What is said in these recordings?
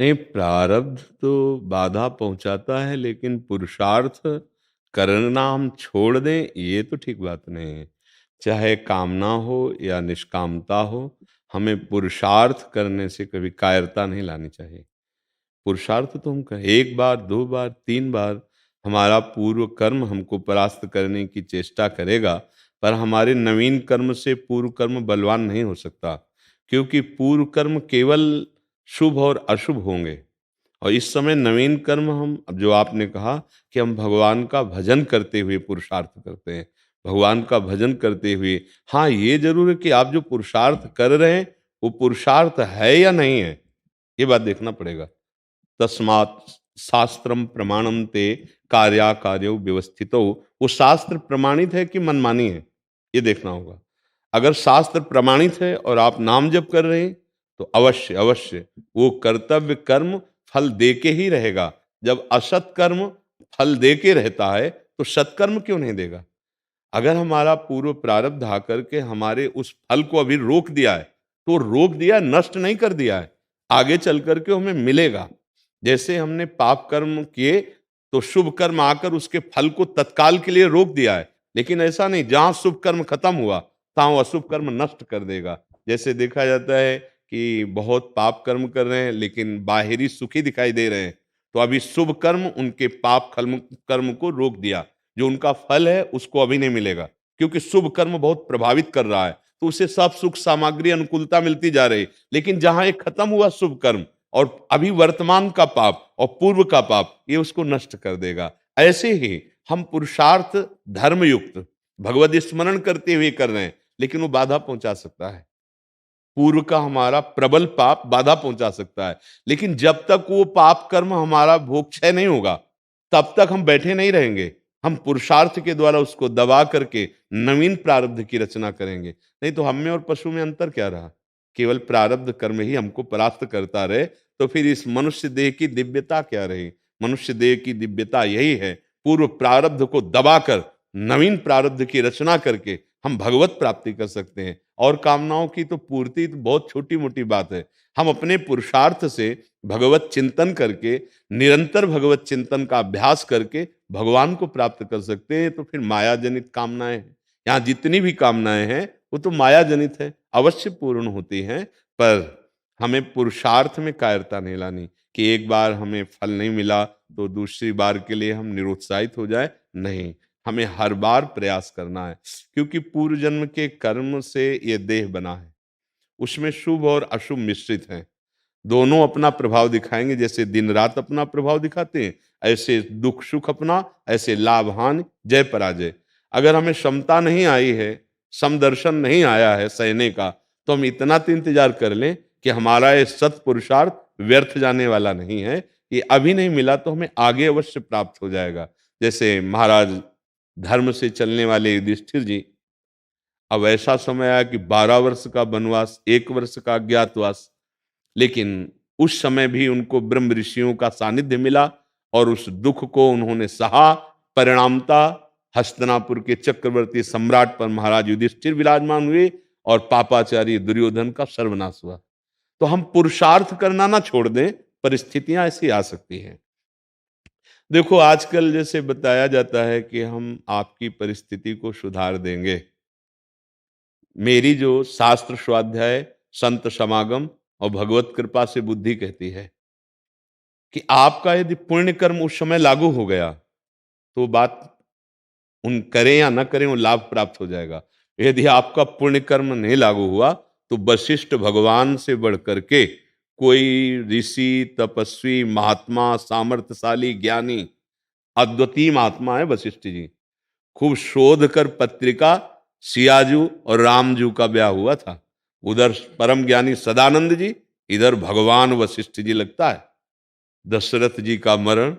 नहीं, प्रारब्ध तो बाधा पहुंचाता है, लेकिन पुरुषार्थ करना हम छोड़ दें ये तो ठीक बात नहीं है। चाहे कामना हो या निष्कामता हो, हमें पुरुषार्थ करने से कभी कायरता नहीं लानी चाहिए। पुरुषार्थ तो हम करें, एक बार, दो बार, तीन बार हमारा पूर्व कर्म हमको परास्त करने की चेष्टा करेगा, पर हमारे नवीन कर्म से पूर्व कर्म बलवान नहीं हो सकता, क्योंकि पूर्व कर्म केवल शुभ और अशुभ होंगे। और इस समय नवीन कर्म हम, अब जो आपने कहा कि हम भगवान का भजन करते हुए पुरुषार्थ करते हैं, भगवान का भजन करते हुए। हाँ, ये जरूर है कि आप जो पुरुषार्थ कर रहे हैं वो पुरुषार्थ है या नहीं है, ये बात देखना पड़ेगा। तस्मात् शास्त्रम प्रमाणम ते कार्याकार्यो व्यवस्थितो। वो शास्त्र प्रमाणित है कि मनमानी है, ये देखना होगा। अगर शास्त्र प्रमाणित है और आप नाम जप कर रहे हैं, तो अवश्य अवश्य वो कर्तव्य कर्म फल दे के ही रहेगा। जब असत कर्म फल दे के रहता है, तो सत्कर्म क्यों नहीं देगा? अगर हमारा पूर्व प्रारब्ध आकर के हमारे उस फल को अभी रोक दिया है, तो रोक दिया है, नष्ट नहीं कर दिया है। आगे चल करके हमें मिलेगा। जैसे हमने पाप कर्म किए, तो शुभ कर्म आकर उसके फल को तत्काल के लिए रोक दिया है। लेकिन ऐसा नहीं, जहां शुभ कर्म खत्म हुआ, तहां अशुभ कर्म नष्ट कर देगा। जैसे देखा जाता है कि बहुत पाप कर्म कर रहे हैं, लेकिन बाहरी सुखी दिखाई दे रहे हैं, तो अभी शुभ कर्म उनके पाप कर्म कर्म को रोक दिया। जो उनका फल है उसको अभी नहीं मिलेगा, क्योंकि शुभ कर्म बहुत प्रभावित कर रहा है, तो उसे सब सुख सामग्री अनुकूलता मिलती जा रही। लेकिन जहां एक खत्म हुआ शुभ कर्म, और अभी वर्तमान का पाप और पूर्व का पाप, ये उसको नष्ट कर देगा। ऐसे ही हम पुरुषार्थ धर्म युक्त भगवत स्मरण करते हुए कर रहे हैं, लेकिन वो बाधा पहुंचा सकता है। पूर्व का हमारा प्रबल पाप बाधा पहुंचा सकता है। लेकिन जब तक वो पाप कर्म हमारा भोग क्षय नहीं होगा, तब तक हम बैठे नहीं रहेंगे। हम पुरुषार्थ के द्वारा उसको दबा करके नवीन प्रारब्ध की रचना करेंगे। नहीं तो हम में और पशु में अंतर क्या रहा? केवल प्रारब्ध कर्म ही हमको परास्त करता रहे, तो फिर इस मनुष्य देह की दिव्यता क्या रही? मनुष्य देह की दिव्यता यही है, पूर्व प्रारब्ध को दबाकर नवीन प्रारब्ध की रचना करके हम भगवत प्राप्ति कर सकते हैं। और कामनाओं की तो पूर्ति तो बहुत छोटी मोटी बात है। हम अपने पुरुषार्थ से भगवत चिंतन करके, निरंतर भगवत चिंतन का अभ्यास करके भगवान को प्राप्त कर सकते हैं। तो फिर माया जनित कामनाएं हैं, यहाँ जितनी भी कामनाएं हैं वो तो माया जनित है, अवश्य पूर्ण होती हैं। पर हमें पुरुषार्थ में कायरता नहीं लानी कि एक बार हमें फल नहीं मिला तो दूसरी बार के लिए हम निरुत्साहित हो जाए। नहीं, हमें हर बार प्रयास करना है, क्योंकि पूर्व जन्म के कर्म से ये देह बना है। उसमें शुभ और अशुभ मिश्रित हैं। दोनों अपना प्रभाव दिखाएंगे। जैसे दिन रात अपना प्रभाव दिखाते हैं, ऐसे दुख सुख अपना, ऐसे लाभ हानि, जय पराजय। अगर हमें क्षमता नहीं आई है, समदर्शन नहीं आया है सहने का, तो हम इतना तो इंतजार कर लें कि हमारा ये सत पुरुषार्थ व्यर्थ जाने वाला नहीं है। ये अभी नहीं मिला तो हमें आगे अवश्य प्राप्त हो जाएगा। जैसे महाराज धर्म से चलने वाले युधिष्ठिर जी, अब ऐसा समय आया कि 12 वर्ष का वनवास, 1 वर्ष का अज्ञातवास, लेकिन उस समय भी उनको ब्रह्म ऋषियों का सानिध्य मिला और उस दुख को उन्होंने सहा। परिणामता हस्तिनापुर के चक्रवर्ती सम्राट पर महाराज युधिष्ठिर विराजमान हुए और पापाचारी दुर्योधन का सर्वनाश हुआ। तो हम पुरुषार्थ करना ना छोड़ दें, परिस्थितियां ऐसी आ सकती हैं। देखो, आजकल जैसे बताया जाता है कि हम आपकी परिस्थिति को सुधार देंगे। मेरी जो शास्त्र स्वाध्याय, संत समागम और भगवत कृपा से बुद्धि कहती है कि आपका यदि पुण्य कर्म उस समय लागू हो गया, तो बात उन करें या न करें वो लाभ प्राप्त हो जाएगा। यदि आपका पुण्य कर्म नहीं लागू हुआ, तो वशिष्ठ भगवान से बढ़ करके कोई ऋषि, तपस्वी, महात्मा, सामर्थ्यशाली, ज्ञानी, अद्वितीय महात्मा है वशिष्ठ जी। खूब शोध कर पत्रिका, सियाजू और रामजू का ब्याह हुआ था। उधर परम ज्ञानी सदानंद जी, इधर भगवान वशिष्ठ जी। लगता है दशरथ जी का मरण,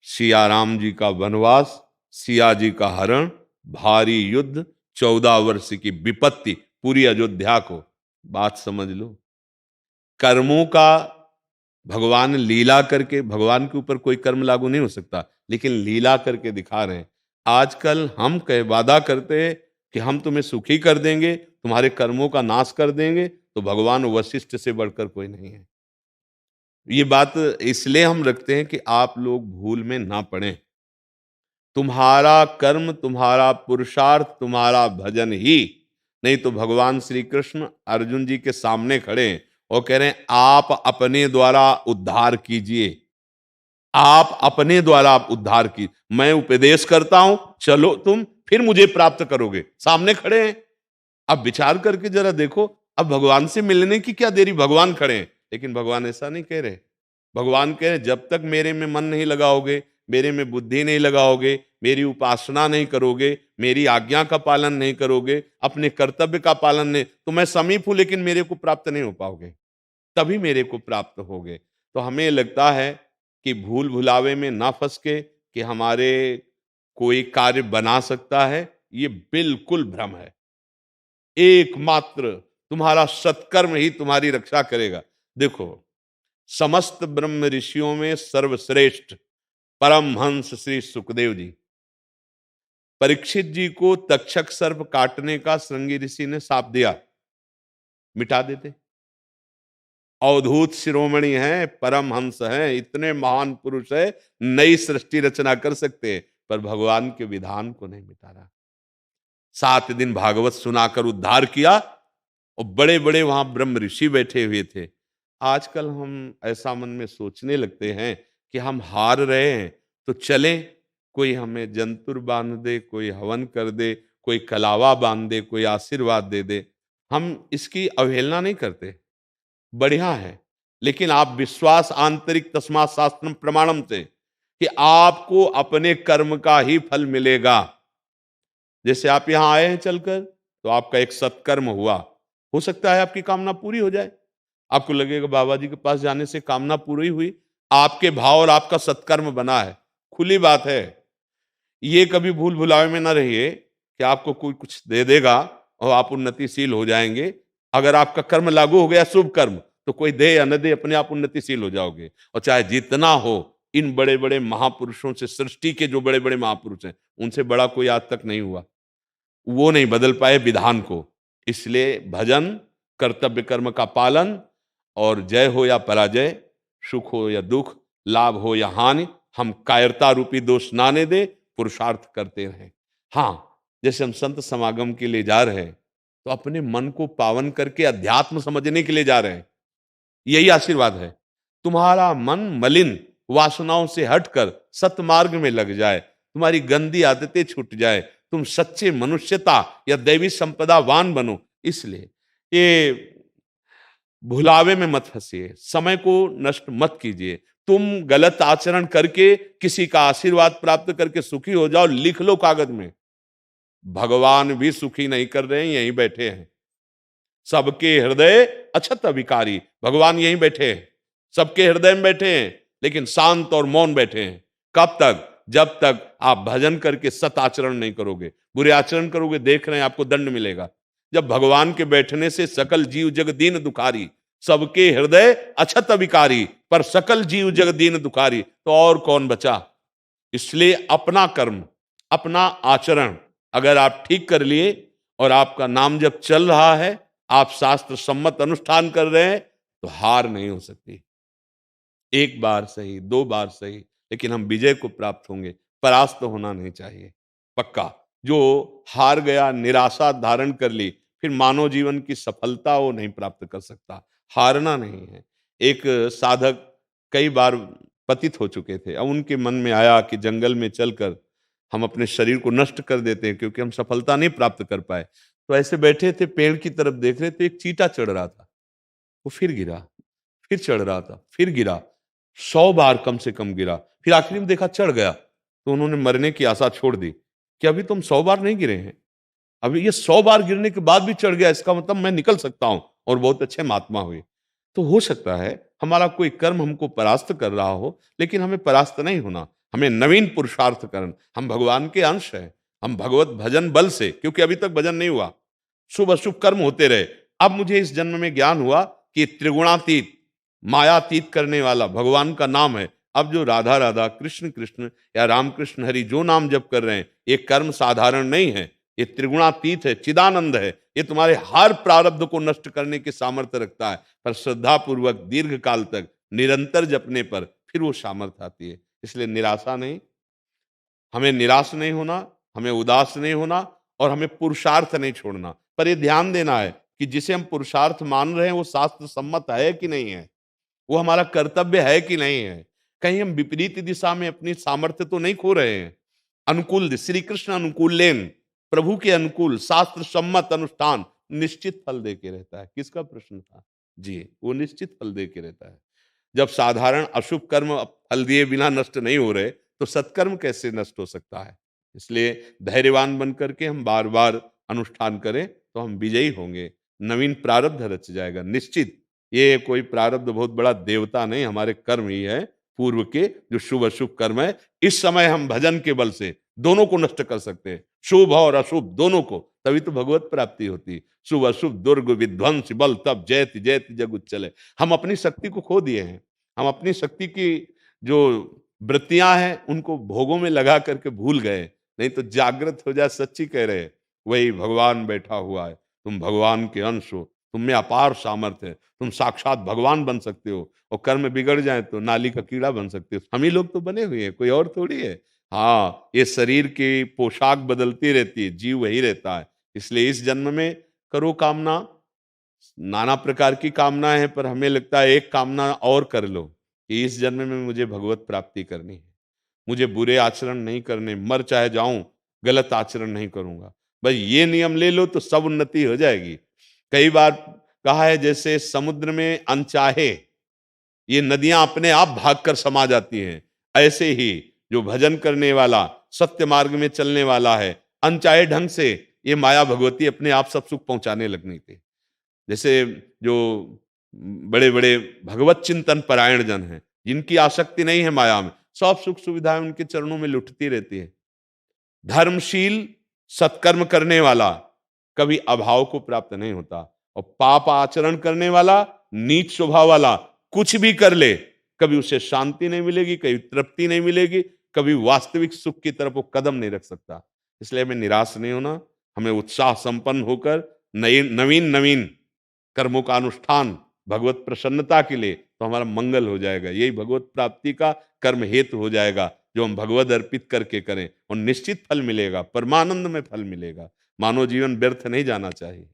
सिया राम जी का वनवास, सिया जी का हरण, भारी युद्ध, 14 वर्ष की विपत्ति पूरी अयोध्या को। बात समझ लो, कर्मों का भगवान लीला करके, भगवान के ऊपर कोई कर्म लागू नहीं हो सकता, लेकिन लीला करके दिखा रहे हैं। आजकल हम कह वादा करते हैं कि हम तुम्हें सुखी कर देंगे, तुम्हारे कर्मों का नाश कर देंगे, तो भगवान वशिष्ठ से बढ़कर कोई नहीं है। ये बात इसलिए हम रखते हैं कि आप लोग भूल में ना पड़ें। तुम्हारा कर्म, तुम्हारा पुरुषार्थ, तुम्हारा भजन ही, नहीं तो भगवान श्री कृष्ण अर्जुन जी के सामने खड़े हैं और कह रहे हैं आप अपने द्वारा उद्धार कीजिए, आप अपने द्वारा आप उद्धार की, मैं उपदेश करता हूं, चलो तुम फिर मुझे प्राप्त करोगे। सामने खड़े हैं। अब विचार करके जरा देखो, अब भगवान से मिलने की क्या देरी, भगवान खड़े हैं। लेकिन भगवान ऐसा नहीं कह रहे। भगवान कह रहे जब तक मेरे में मन नहीं लगाओगे, मेरे में बुद्धि नहीं लगाओगे, मेरी उपासना नहीं करोगे, मेरी आज्ञा का पालन नहीं करोगे, अपने कर्तव्य का पालन नहीं, तो मैं समीप हूं लेकिन मेरे को प्राप्त नहीं हो पाओगे, तभी मेरे को प्राप्त होगे। तो हमें लगता है कि भूल भुलावे में ना फंस के कि हमारे कोई कार्य बना सकता है, ये बिल्कुल भ्रम है। एकमात्र तुम्हारा सत्कर्म ही तुम्हारी रक्षा करेगा। देखो, समस्त ब्रह्म ऋषियों में सर्वश्रेष्ठ परमहंस श्री सुखदेव जी, परीक्षित जी को तक्षक सर्प काटने का श्रृंगी ऋषि ने शाप दिया, मिटा देते। अवधूत शिरोमणि हैं, परमहंस हैं, इतने महान पुरुष है, नई सृष्टि रचना कर सकते हैं, पर भगवान के विधान को नहीं मिटा रहा। 7 दिन भागवत सुनाकर उद्धार किया और बड़े बड़े वहां ब्रह्म ऋषि बैठे हुए थे। आजकल हम ऐसा मन में सोचने लगते हैं कि हम हार रहे हैं, तो चले, कोई हमें जंतुर बांध दे, कोई हवन कर दे, कोई कलावा बांध दे, कोई आशीर्वाद दे दे, हम इसकी अवहेलना नहीं करते, बढ़िया है। लेकिन आप विश्वास आंतरिक तस्मात् शास्त्रम प्रमाणम से, कि आपको अपने कर्म का ही फल मिलेगा। जैसे आप यहां आए हैं चलकर, तो आपका एक सत्कर्म हुआ, हो सकता है आपकी कामना पूरी हो जाए। आपको लगेगा बाबा जी के पास जाने से कामना पूरी हुई, आपके भाव और आपका सत्कर्म बना है, खुली बात है। ये कभी भूल भुलावे में ना रहिए कि आपको कोई कुछ दे देगा और आप उन्नतिशील हो जाएंगे। अगर आपका कर्म लागू हो गया शुभ कर्म, तो कोई दे या न दे, अपने आप उन्नतिशील हो जाओगे। और चाहे जितना हो, इन बड़े बड़े महापुरुषों से, सृष्टि के जो बड़े बड़े महापुरुष हैं, उनसे बड़ा कोई आज तक नहीं हुआ। वो नहीं बदल पाए विधान को। इसलिए भजन, कर्तव्य कर्म का पालन, और जय हो या पराजय, सुख हो या दुख, लाभ हो या हानि, हम कायरता रूपी दोष ना आने दे, पुरुषार्थ करते रहें। हाँ, जैसे हम संत समागम के लिए जा रहे हैं, तो अपने मन को पावन करके अध्यात्म समझने के लिए जा रहे हैं, यही आशीर्वाद है। तुम्हारा मन मलिन वासनाओं से हटकर सतमार्ग में लग जाए, तुम्हारी गंदी आदतें छूट जाए, तुम सच्चे मनुष्यता या दैवी संपदावान बनो। इसलिए ये भुलावे में मत फंसिए, समय को नष्ट मत कीजिए। तुम गलत आचरण करके किसी का आशीर्वाद प्राप्त करके सुखी हो जाओ, लिख लो कागज में। भगवान भी सुखी नहीं कर रहे हैं, यहीं बैठे हैं। सबके हृदय अछत अविकारी, भगवान यहीं बैठे हैं, सबके हृदय में बैठे हैं, लेकिन शांत और मौन बैठे हैं। कब तक? जब तक आप भजन करके सत आचरण नहीं करोगे। बुरे आचरण करोगे, देख रहे हैं, आपको दंड मिलेगा। जब भगवान के बैठने से सकल जीव जग दीन दुखारी, सबके हृदय अछत अविकारी, पर सकल जीव जग दीन दुखारी, तो और कौन बचा? इसलिए अपना कर्म, अपना आचरण अगर आप ठीक कर लिए और आपका नाम जब चल रहा है, आप शास्त्र सम्मत अनुष्ठान कर रहे हैं, तो हार नहीं हो सकती। एक बार सही, 2 बार सही, लेकिन हम विजय को प्राप्त होंगे, परास्त होना नहीं चाहिए, पक्का। जो हार गया, निराशा धारण कर ली, फिर मानव जीवन की सफलता वो नहीं प्राप्त कर सकता। हारना नहीं है। एक साधक कई बार पतित हो चुके थे। अब उनके मन में आया कि जंगल में चलकर हम अपने शरीर को नष्ट कर देते हैं, क्योंकि हम सफलता नहीं प्राप्त कर पाए। तो ऐसे बैठे थे, पेड़ की तरफ देख रहे थे, एक चींटा चढ़ रहा था। वो फिर गिरा, फिर चढ़ रहा था, फिर गिरा, 100 बार कम से कम गिरा। फिर आखिरी में देखा चढ़ गया, तो उन्होंने मरने की आशा छोड़ दी कि अभी तुम 100 बार नहीं गिरे हैं, अभी ये 100 बार गिरने के बाद भी चढ़ गया, इसका मतलब मैं निकल सकता हूं। और बहुत अच्छे महात्मा हुए। तो हो सकता है हमारा कोई कर्म हमको परास्त कर रहा हो, लेकिन हमें परास्त नहीं होना, हमें नवीन पुरुषार्थ करना। हम भगवान के अंश हैं, हम भगवत भजन बल से, क्योंकि अभी तक भजन नहीं हुआ, शुभ अशुभ कर्म होते रहे। अब मुझे इस जन्म में ज्ञान हुआ कि त्रिगुणातीत, मायातीत करने वाला भगवान का नाम है। अब जो राधा राधा, कृष्ण कृष्ण या राम कृष्ण हरि जो नाम जप कर रहे हैं, ये कर्म साधारण नहीं है, ये त्रिगुणातीत है, चिदानंद है। ये तुम्हारे हर प्रारब्ध को नष्ट करने की सामर्थ्य रखता है, पर श्रद्धा पूर्वक दीर्घ काल तक निरंतर जपने पर फिर वो सामर्थ्य आती है। इसलिए निराशा नहीं, हमें निराश नहीं होना, हमें उदास नहीं होना और हमें पुरुषार्थ नहीं छोड़ना। पर ये ध्यान देना है कि जिसे हम पुरुषार्थ मान रहे हैं वो शास्त्र सम्मत है कि नहीं है? वो हमारा कर्तव्य है कि नहीं है? कहीं हम विपरीत दिशा में अपनी सामर्थ्य तो नहीं खो रहे हैं? अनुकूल श्री कृष्ण अनुकूलेन, प्रभु के अनुकूल शास्त्र सम्मत अनुष्ठान निश्चित फल दे के रहता है। किसका प्रश्न था? जी, वो निश्चित फल दे के रहता है। जब साधारण अशुभ कर्म फल दिए बिना नष्ट नहीं हो रहे, तो सत्कर्म कैसे नष्ट हो सकता है? इसलिए धैर्यवान बन करके हम बार-बार अनुष्ठान करें, तो हम विजयी होंगे। नवीन प्रारब्ध रच जाएगा निश्चित। ये कोई प्रारब्ध बहुत बड़ा देवता नहीं, हमारे कर्म ही है, पूर्व के जो शुभ-अशुभ कर्म है। इस समय हम भजन के बल से दोनों को नष्ट कर सकते हैं, शुभ और अशुभ दोनों को, तभी तो भगवत प्राप्ति होती है। शुभ अशुभ दुर्ग विध्वंस बल तब जयति जयति जग उच्चले। हम अपनी शक्ति को खो दिए हैं। हम अपनी शक्ति की जो वृत्तियां हैं उनको भोगों में लगा करके भूल गए। नहीं तो जागृत हो जाए, सच्ची कह रहे हैं, वही भगवान बैठा हुआ है, तुम भगवान के अंश हो, तुम में अपार सामर्थ्य है, तुम साक्षात भगवान बन सकते हो। और कर्म बिगड़ जाए तो नाली का कीड़ा बन सकते हो। हम ही लोग तो बने हुए हैं, कोई और थोड़ी है। हाँ, ये शरीर की पोशाक बदलती रहती है, जीव वही रहता है। इसलिए इस जन्म में करो कामना, नाना प्रकार की कामनाएं हैं, पर हमें लगता है एक कामना और कर लो कि इस जन्म में मुझे भगवत प्राप्ति करनी है, मुझे बुरे आचरण नहीं करने, मर चाहे जाऊं, गलत आचरण नहीं करूंगा। बस ये नियम ले लो तो सब उन्नति हो जाएगी। कई बार कहा है जैसे समुद्र में अनचाहे ये नदियां अपने आप भागकर समा जाती हैं, ऐसे ही जो भजन करने वाला, सत्य मार्ग में चलने वाला है, अनचाहे ढंग से ये माया भगवती अपने आप सब सुख पहुंचाने लगनी थी। जैसे जो बड़े-बड़े भगवत चिंतन परायण जन हैं, जिनकी आसक्ति नहीं है माया में, सब सुख सुविधाएं उनके चरणों में लुटती रहती है। धर्मशील सत्कर्म करने वाला कभी अभाव को प्राप्त नहीं होता और पाप आचरण करने वाला, नीच स्वभाव वाला कुछ भी कर ले, कभी उसे शांति नहीं मिलेगी, कभी तृप्ति नहीं मिलेगी, कभी वास्तविक सुख की तरफ वो कदम नहीं रख सकता। इसलिए हमें निराश नहीं होना, हमें उत्साह संपन्न होकर नए नवीन-नवीन कर्मों का अनुष्ठान भगवत प्रसन्नता के लिए, तो हमारा मंगल हो जाएगा। यही भगवत प्राप्ति का कर्म हेतु हो जाएगा, जो हम भगवद अर्पित करके करें और निश्चित फल मिलेगा, परमानंद में फल मिलेगा। मानव जीवन व्यर्थ नहीं जाना चाहिए।